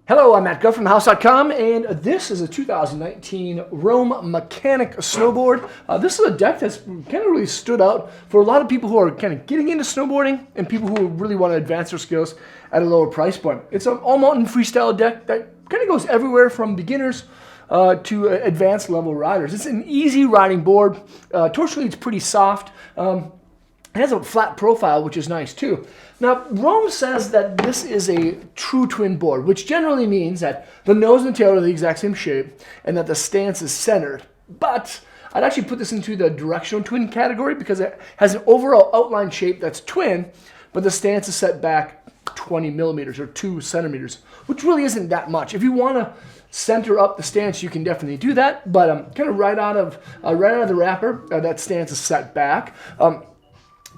Hello, I'm Matt Guff from thehouse.com, and this is a 2019 Rome Mechanic snowboard. This is a deck that's kind of really stood out for a lot of people who are kind of getting into snowboarding and people who really want to advance their skills at a lower price point. It's an all-mountain freestyle deck that kind of goes everywhere from beginners to advanced level riders. It's an easy riding board. Torsionally, it's pretty soft. It has a flat profile, which is nice too. Now, Rome says that this is a true twin board, which generally means that the nose and the tail are the exact same shape and that the stance is centered. But I'd actually put this into the directional twin category because it has an overall outline shape that's twin, but the stance is set back 20 millimeters or 2 centimeters, which really isn't that much. If you want to center up the stance, you can definitely do that, but kind of right out of the wrapper, that stance is set back.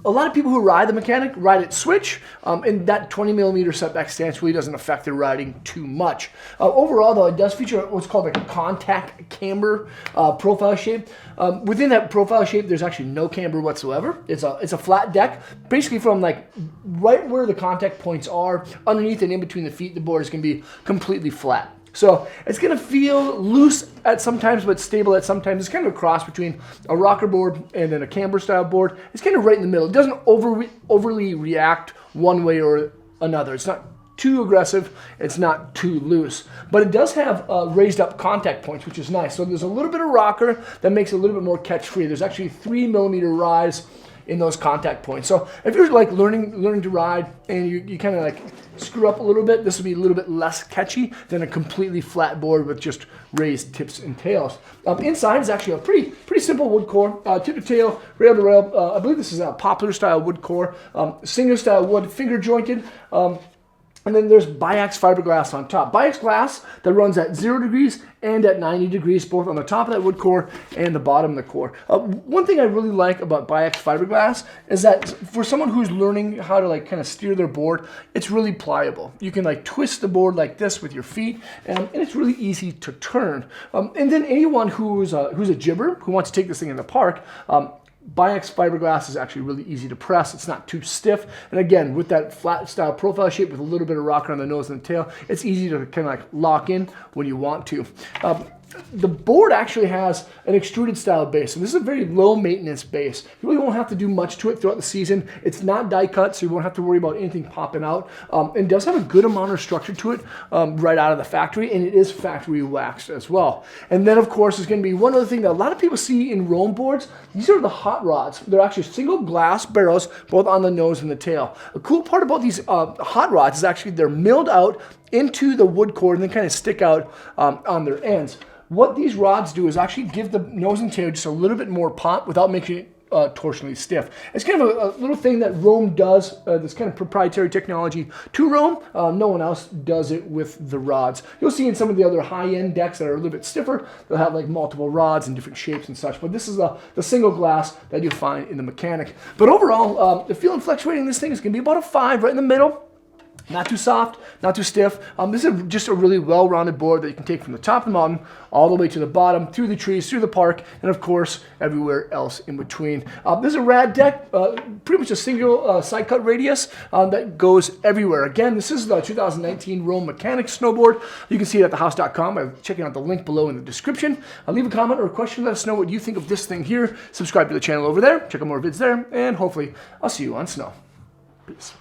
A lot of people who ride the Mechanic ride it switch, and that 20 millimeter setback stance really doesn't affect their riding too much. Overall, though, it does feature what's called a Contact Camber profile shape. Within that profile shape, there's actually no camber whatsoever. It's a flat deck, basically from like right where the contact points are, underneath and in between the feet, the board is going to be completely flat. So it's going to feel loose at some times, but stable at some times. It's kind of a cross between a rocker board and then a camber style board. It's kind of right in the middle. It doesn't overly react one way or another. It's not too aggressive. It's not too loose. But it does have raised up contact points, which is nice. So there's a little bit of rocker that makes it a little bit more catch free. There's actually 3 millimeter rise in those contact points. So if you're like learning to ride and you kind of like screw up a little bit, this will be a little bit less catchy than a completely flat board with just raised tips and tails. Inside is actually a pretty simple wood core, tip to tail, rail to rail. I believe this is a poplar style wood core, singer style wood, finger jointed. And then there's biax fiberglass on top. Biax glass that runs at 0 degrees and at 90 degrees, both on the top of that wood core and the bottom of the core. One thing I really like about biax fiberglass is that for someone who's learning how to like kind of steer their board, it's really pliable. You can like twist the board like this with your feet, and it's really easy to turn. And then anyone who's a jibber, who wants to take this thing in the park, biax fiberglass is actually really easy to press. It's not too stiff. And again, with that flat style profile shape with a little bit of rocker on the nose and the tail, it's easy to kind of like lock in when you want to. The board actually has an extruded style base, and this is a very low maintenance base. You really won't have to do much to it throughout the season. It's not die cut, so you won't have to worry about anything popping out. It does have a good amount of structure to it right out of the factory, and it is factory waxed as well. And then, of course, there's going to be one other thing that a lot of people see in Rome boards. These are the HotRods. They're actually single glass barrels, both on the nose and the tail. A cool part about these HotRods is actually they're milled out into the wood core and then kind of stick out on their ends. What these rods do is actually give the nose and tail just a little bit more pop without making it torsionally stiff. It's kind of a little thing that Rome does, this kind of proprietary technology to Rome. No one else does it with the rods. You'll see in some of the other high-end decks that are a little bit stiffer, they'll have like multiple rods and different shapes and such, but this is the single glass that you find in the Mechanic. But overall, the feel and fluctuating in this thing is going to be about a 5 right in the middle. Not too soft, not too stiff. This is just a really well-rounded board that you can take from the top of the mountain all the way to the bottom, through the trees, through the park, and of course, everywhere else in between. This is a rad deck, pretty much a single side cut radius that goes everywhere. Again, this is the 2019 Rome Mechanic snowboard. You can see it at thehouse.com by checking out the link below in the description. Leave a comment or a question, let us know what you think of this thing here. Subscribe to the channel over there, check out more vids there, and hopefully I'll see you on snow. Peace.